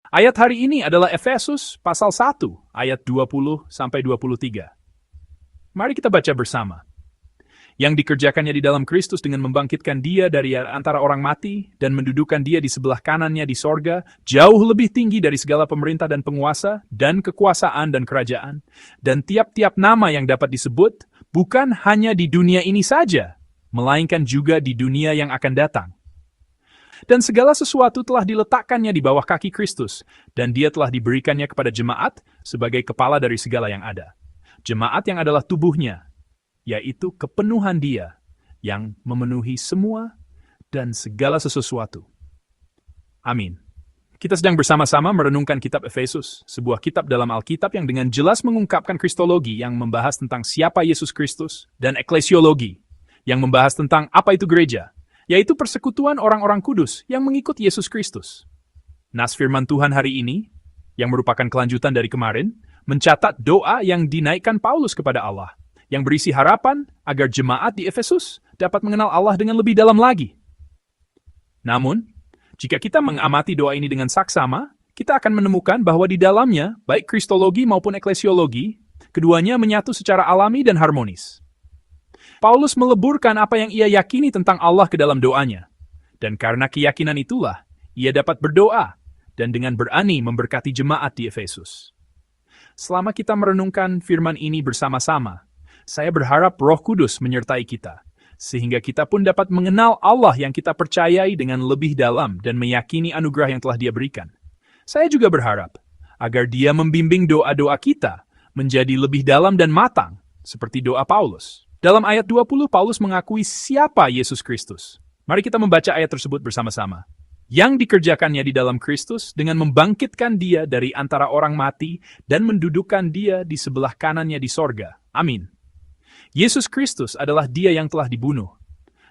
Ayat hari ini adalah Efesus pasal 1, ayat 20-23. Mari kita baca bersama. Yang dikerjakannya di dalam Kristus dengan membangkitkan dia dari antara orang mati dan mendudukan dia di sebelah kanannya di sorga, jauh lebih tinggi dari segala pemerintah dan penguasa, dan kekuasaan dan kerajaan, dan tiap-tiap nama yang dapat disebut, bukan hanya di dunia ini saja, melainkan juga di dunia yang akan datang. Dan segala sesuatu telah diletakkannya di bawah kaki Kristus, dan dia telah diberikannya kepada jemaat sebagai kepala dari segala yang ada. Jemaat yang adalah tubuhnya, yaitu kepenuhan dia yang memenuhi semua dan segala sesuatu. Amin. Kita sedang bersama-sama merenungkan kitab Efesus, sebuah kitab dalam Alkitab yang dengan jelas mengungkapkan kristologi yang membahas tentang siapa Yesus Kristus, dan eklesiologi yang membahas tentang apa itu gereja, yaitu persekutuan orang-orang kudus yang mengikut Yesus Kristus. Nas firman Tuhan hari ini, yang merupakan kelanjutan dari kemarin, mencatat doa yang dinaikkan Paulus kepada Allah, yang berisi harapan agar jemaat di Efesus dapat mengenal Allah dengan lebih dalam lagi. Namun, jika kita mengamati doa ini dengan saksama, kita akan menemukan bahwa di dalamnya, baik kristologi maupun eklesiologi, keduanya menyatu secara alami dan harmonis. Paulus meleburkan apa yang ia yakini tentang Allah ke dalam doanya, dan karena keyakinan itulah, ia dapat berdoa dan dengan berani memberkati jemaat di Efesus. Selama kita merenungkan firman ini bersama-sama, saya berharap Roh Kudus menyertai kita, sehingga kita pun dapat mengenal Allah yang kita percayai dengan lebih dalam dan meyakini anugerah yang telah Dia berikan. Saya juga berharap agar Dia membimbing doa-doa kita menjadi lebih dalam dan matang, seperti doa Paulus. Dalam ayat 20, Paulus mengakui siapa Yesus Kristus. Mari kita membaca ayat tersebut bersama-sama. Yang dikerjakannya di dalam Kristus dengan membangkitkan Dia dari antara orang mati dan mendudukkan Dia di sebelah kanannya di sorga. Amin. Yesus Kristus adalah Dia yang telah dibunuh.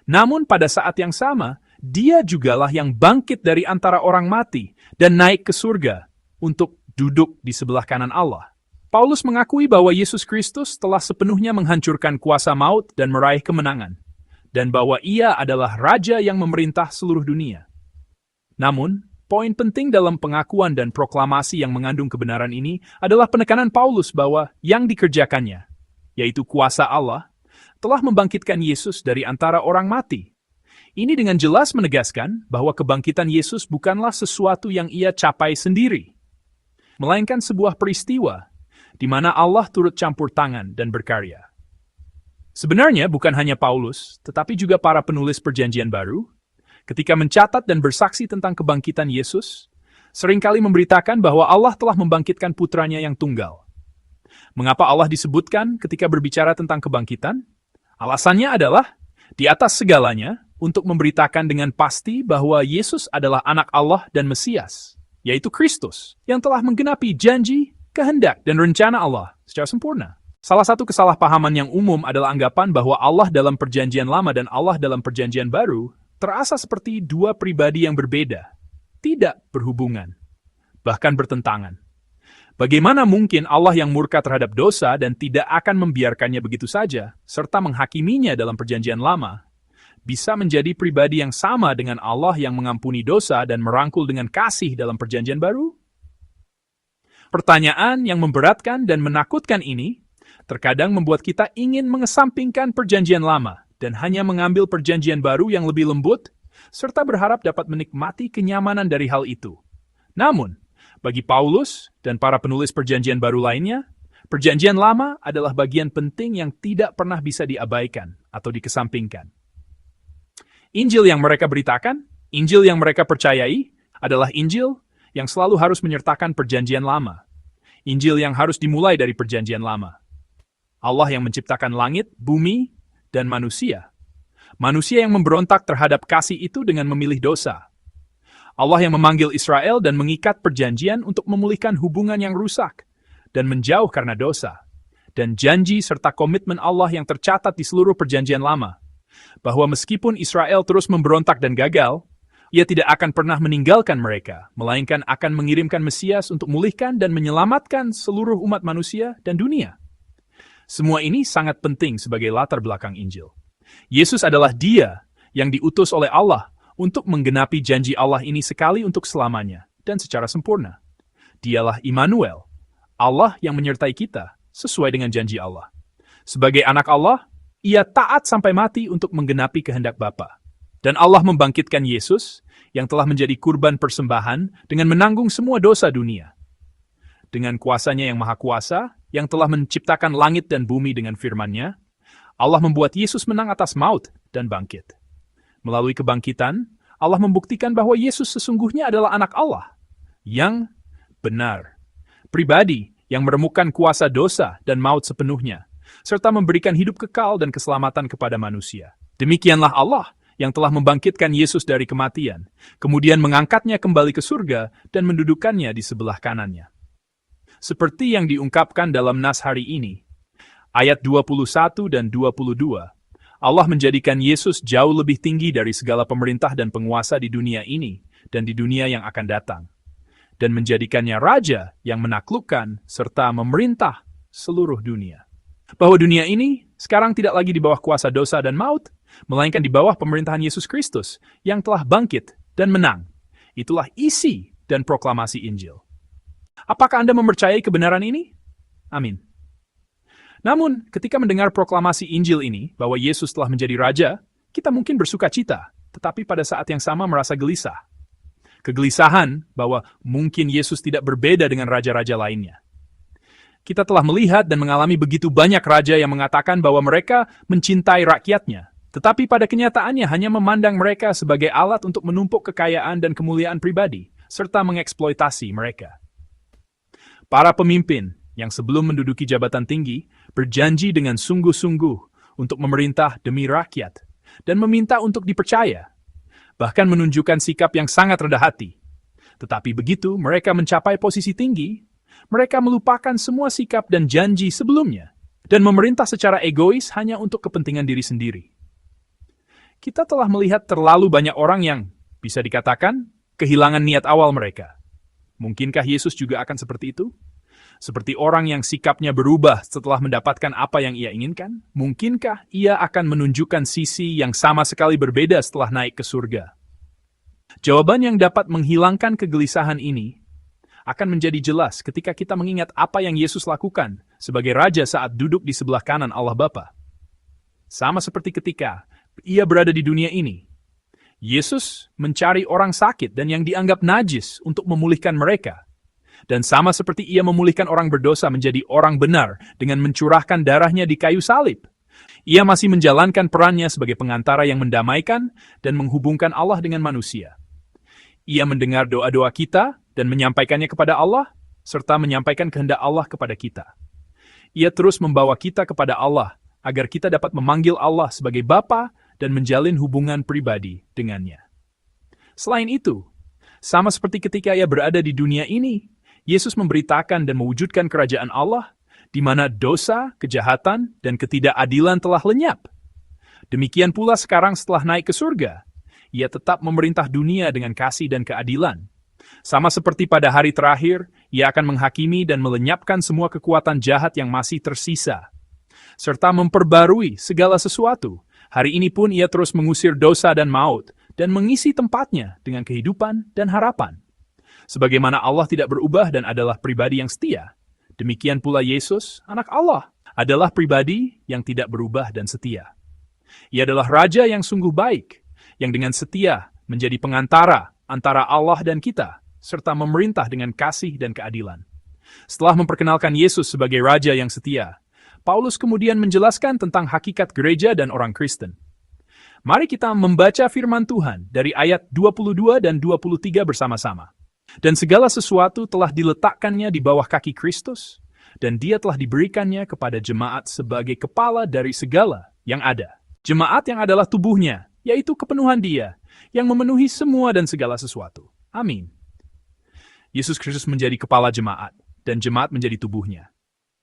Namun pada saat yang sama, Dia jugalah yang bangkit dari antara orang mati dan naik ke surga untuk duduk di sebelah kanan Allah. Paulus mengakui bahwa Yesus Kristus telah sepenuhnya menghancurkan kuasa maut dan meraih kemenangan, dan bahwa Ia adalah Raja yang memerintah seluruh dunia. Namun, poin penting dalam pengakuan dan proklamasi yang mengandung kebenaran ini adalah penekanan Paulus bahwa yang dikerjakannya, yaitu kuasa Allah, telah membangkitkan Yesus dari antara orang mati. Ini dengan jelas menegaskan bahwa kebangkitan Yesus bukanlah sesuatu yang Ia capai sendiri, melainkan sebuah peristiwa di mana Allah turut campur tangan dan berkarya. Sebenarnya bukan hanya Paulus, tetapi juga para penulis Perjanjian Baru, ketika mencatat dan bersaksi tentang kebangkitan Yesus, seringkali memberitakan bahwa Allah telah membangkitkan putranya yang tunggal. Mengapa Allah disebutkan ketika berbicara tentang kebangkitan? Alasannya adalah, di atas segalanya, untuk memberitakan dengan pasti bahwa Yesus adalah anak Allah dan Mesias, yaitu Kristus, yang telah menggenapi janji, kehendak, dan rencana Allah secara sempurna. Salah satu kesalahpahaman yang umum adalah anggapan bahwa Allah dalam Perjanjian Lama dan Allah dalam Perjanjian Baru terasa seperti dua pribadi yang berbeda, tidak berhubungan, bahkan bertentangan. Bagaimana mungkin Allah yang murka terhadap dosa dan tidak akan membiarkannya begitu saja, serta menghakiminya dalam Perjanjian Lama, bisa menjadi pribadi yang sama dengan Allah yang mengampuni dosa dan merangkul dengan kasih dalam Perjanjian Baru? Pertanyaan yang memberatkan dan menakutkan ini terkadang membuat kita ingin mengesampingkan Perjanjian Lama dan hanya mengambil Perjanjian Baru yang lebih lembut, serta berharap dapat menikmati kenyamanan dari hal itu. Namun, bagi Paulus dan para penulis Perjanjian Baru lainnya, Perjanjian Lama adalah bagian penting yang tidak pernah bisa diabaikan atau dikesampingkan. Injil yang mereka beritakan, Injil yang mereka percayai, adalah Injil yang selalu harus menyertakan Perjanjian Lama. Injil yang harus dimulai dari Perjanjian Lama. Allah yang menciptakan langit, bumi, dan manusia. Manusia yang memberontak terhadap kasih itu dengan memilih dosa. Allah yang memanggil Israel dan mengikat perjanjian untuk memulihkan hubungan yang rusak dan menjauh karena dosa. Dan janji serta komitmen Allah yang tercatat di seluruh Perjanjian Lama, bahwa meskipun Israel terus memberontak dan gagal, Ia tidak akan pernah meninggalkan mereka, melainkan akan mengirimkan Mesias untuk memulihkan dan menyelamatkan seluruh umat manusia dan dunia. Semua ini sangat penting sebagai latar belakang Injil. Yesus adalah Dia yang diutus oleh Allah untuk menggenapi janji Allah ini sekali untuk selamanya dan secara sempurna. Dialah Immanuel, Allah yang menyertai kita sesuai dengan janji Allah. Sebagai anak Allah, ia taat sampai mati untuk menggenapi kehendak Bapa. Dan Allah membangkitkan Yesus yang telah menjadi kurban persembahan dengan menanggung semua dosa dunia. Dengan kuasanya yang maha kuasa, yang telah menciptakan langit dan bumi dengan firman-Nya, Allah membuat Yesus menang atas maut dan bangkit. Melalui kebangkitan, Allah membuktikan bahwa Yesus sesungguhnya adalah anak Allah yang benar, pribadi yang meremukkan kuasa dosa dan maut sepenuhnya, serta memberikan hidup kekal dan keselamatan kepada manusia. Demikianlah Allah yang telah membangkitkan Yesus dari kematian, kemudian mengangkatnya kembali ke surga dan mendudukannya di sebelah kanannya. Seperti yang diungkapkan dalam nas hari ini, ayat 21 dan 22, Allah menjadikan Yesus jauh lebih tinggi dari segala pemerintah dan penguasa di dunia ini dan di dunia yang akan datang, dan menjadikannya raja yang menaklukkan serta memerintah seluruh dunia. Bahwa dunia ini sekarang tidak lagi di bawah kuasa dosa dan maut, melainkan di bawah pemerintahan Yesus Kristus yang telah bangkit dan menang. Itulah isi dan proklamasi Injil. Apakah Anda mempercayai kebenaran ini? Amin. Namun, ketika mendengar proklamasi Injil ini bahwa Yesus telah menjadi raja, kita mungkin bersuka cita, tetapi pada saat yang sama merasa gelisah. Kegelisahan bahwa mungkin Yesus tidak berbeda dengan raja-raja lainnya. Kita telah melihat dan mengalami begitu banyak raja yang mengatakan bahwa mereka mencintai rakyatnya, tetapi pada kenyataannya hanya memandang mereka sebagai alat untuk menumpuk kekayaan dan kemuliaan pribadi, serta mengeksploitasi mereka. Para pemimpin yang sebelum menduduki jabatan tinggi berjanji dengan sungguh-sungguh untuk memerintah demi rakyat dan meminta untuk dipercaya, bahkan menunjukkan sikap yang sangat rendah hati. Tetapi begitu mereka mencapai posisi tinggi, mereka melupakan semua sikap dan janji sebelumnya dan memerintah secara egois hanya untuk kepentingan diri sendiri. Kita telah melihat terlalu banyak orang yang, bisa dikatakan, kehilangan niat awal mereka. Mungkinkah Yesus juga akan seperti itu? Seperti orang yang sikapnya berubah setelah mendapatkan apa yang ia inginkan? Mungkinkah ia akan menunjukkan sisi yang sama sekali berbeda setelah naik ke surga? Jawaban yang dapat menghilangkan kegelisahan ini akan menjadi jelas ketika kita mengingat apa yang Yesus lakukan sebagai raja saat duduk di sebelah kanan Allah Bapa. Sama seperti ketika ia berada di dunia ini, Yesus mencari orang sakit dan yang dianggap najis untuk memulihkan mereka. Dan sama seperti ia memulihkan orang berdosa menjadi orang benar dengan mencurahkan darahnya di kayu salib, ia masih menjalankan perannya sebagai pengantara yang mendamaikan dan menghubungkan Allah dengan manusia. Ia mendengar doa-doa kita dan menyampaikannya kepada Allah, serta menyampaikan kehendak Allah kepada kita. Ia terus membawa kita kepada Allah, agar kita dapat memanggil Allah sebagai Bapa dan menjalin hubungan pribadi dengannya. Selain itu, sama seperti ketika ia berada di dunia ini, Yesus memberitakan dan mewujudkan kerajaan Allah, di mana dosa, kejahatan, dan ketidakadilan telah lenyap. Demikian pula sekarang setelah naik ke surga, ia tetap memerintah dunia dengan kasih dan keadilan. Sama seperti pada hari terakhir, ia akan menghakimi dan melenyapkan semua kekuatan jahat yang masih tersisa, serta memperbarui segala sesuatu. Hari ini pun ia terus mengusir dosa dan maut, dan mengisi tempatnya dengan kehidupan dan harapan. Sebagaimana Allah tidak berubah dan adalah pribadi yang setia, demikian pula Yesus, anak Allah, adalah pribadi yang tidak berubah dan setia. Ia adalah raja yang sungguh baik, yang dengan setia menjadi pengantara antara Allah dan kita, serta memerintah dengan kasih dan keadilan. Setelah memperkenalkan Yesus sebagai raja yang setia, Paulus kemudian menjelaskan tentang hakikat gereja dan orang Kristen. Mari kita membaca firman Tuhan dari ayat 22 dan 23 bersama-sama. Dan segala sesuatu telah diletakkannya di bawah kaki Kristus, dan dia telah diberikannya kepada jemaat sebagai kepala dari segala yang ada. Jemaat yang adalah tubuhnya, yaitu kepenuhan dia, yang memenuhi semua dan segala sesuatu. Amin. Yesus Kristus menjadi kepala jemaat, dan jemaat menjadi tubuhnya.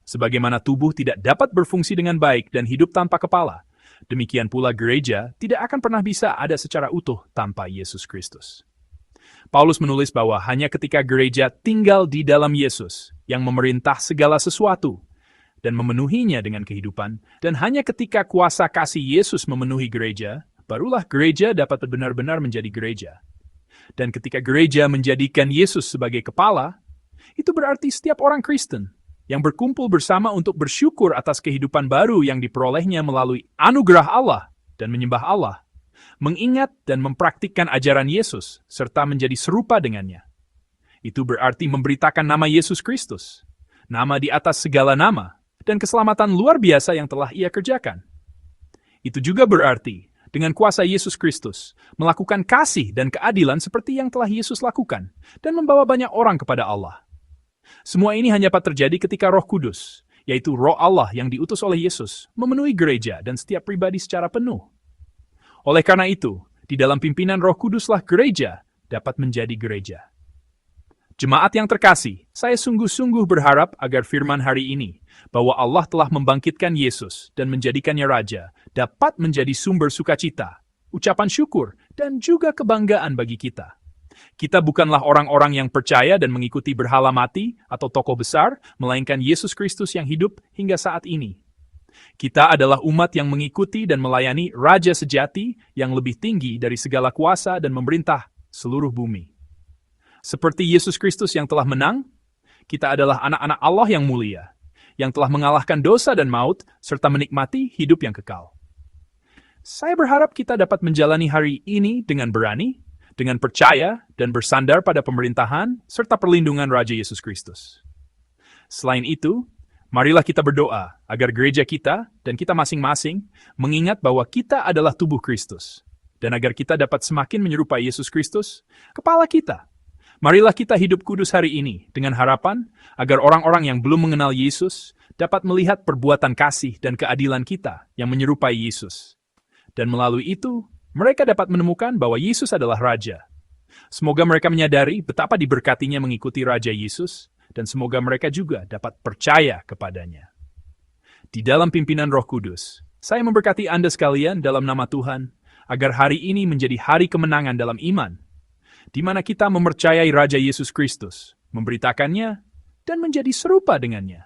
Sebagaimana tubuh tidak dapat berfungsi dengan baik dan hidup tanpa kepala, demikian pula gereja tidak akan pernah bisa ada secara utuh tanpa Yesus Kristus. Paulus menulis bahwa hanya ketika gereja tinggal di dalam Yesus yang memerintah segala sesuatu dan memenuhinya dengan kehidupan, dan hanya ketika kuasa kasih Yesus memenuhi gereja, barulah gereja dapat benar-benar menjadi gereja. Dan ketika gereja menjadikan Yesus sebagai kepala, Itu berarti setiap orang Kristen yang berkumpul bersama untuk bersyukur atas kehidupan baru yang diperolehnya melalui anugerah Allah dan menyembah Allah, mengingat dan mempraktikkan ajaran Yesus, serta menjadi serupa dengannya. Itu berarti memberitakan nama Yesus Kristus, nama di atas segala nama, dan keselamatan luar biasa yang telah Ia kerjakan. Itu juga berarti, dengan kuasa Yesus Kristus, melakukan kasih dan keadilan seperti yang telah Yesus lakukan, dan membawa banyak orang kepada Allah. Semua ini hanya dapat terjadi ketika Roh Kudus, yaitu Roh Allah yang diutus oleh Yesus, memenuhi gereja dan setiap pribadi secara penuh. Oleh karena itu, di dalam pimpinan Roh Kuduslah gereja dapat menjadi gereja. Jemaat yang terkasih, saya sungguh-sungguh berharap agar firman hari ini, bahwa Allah telah membangkitkan Yesus dan menjadikannya Raja, dapat menjadi sumber sukacita, ucapan syukur, dan juga kebanggaan bagi kita. Kita bukanlah orang-orang yang percaya dan mengikuti berhala mati atau tokoh besar, melainkan Yesus Kristus yang hidup hingga saat ini. Kita adalah umat yang mengikuti dan melayani Raja sejati yang lebih tinggi dari segala kuasa dan memerintah seluruh bumi. Seperti Yesus Kristus yang telah menang, kita adalah anak-anak Allah yang mulia, yang telah mengalahkan dosa dan maut, serta menikmati hidup yang kekal. Saya berharap kita dapat menjalani hari ini dengan berani, dengan percaya, dan bersandar pada pemerintahan, serta perlindungan Raja Yesus Kristus. Selain itu, marilah kita berdoa agar gereja kita dan kita masing-masing mengingat bahwa kita adalah tubuh Kristus, dan agar kita dapat semakin menyerupai Yesus Kristus, kepala kita. Marilah kita hidup kudus hari ini dengan harapan agar orang-orang yang belum mengenal Yesus dapat melihat perbuatan kasih dan keadilan kita yang menyerupai Yesus. Dan melalui itu, mereka dapat menemukan bahwa Yesus adalah Raja. Semoga mereka menyadari betapa diberkatinya mengikuti Raja Yesus, dan semoga mereka juga dapat percaya kepadanya. Di dalam pimpinan Roh Kudus, saya memberkati Anda sekalian dalam nama Tuhan, agar hari ini menjadi hari kemenangan dalam iman, di mana kita mempercayai Raja Yesus Kristus, memberitakannya, dan menjadi serupa dengannya.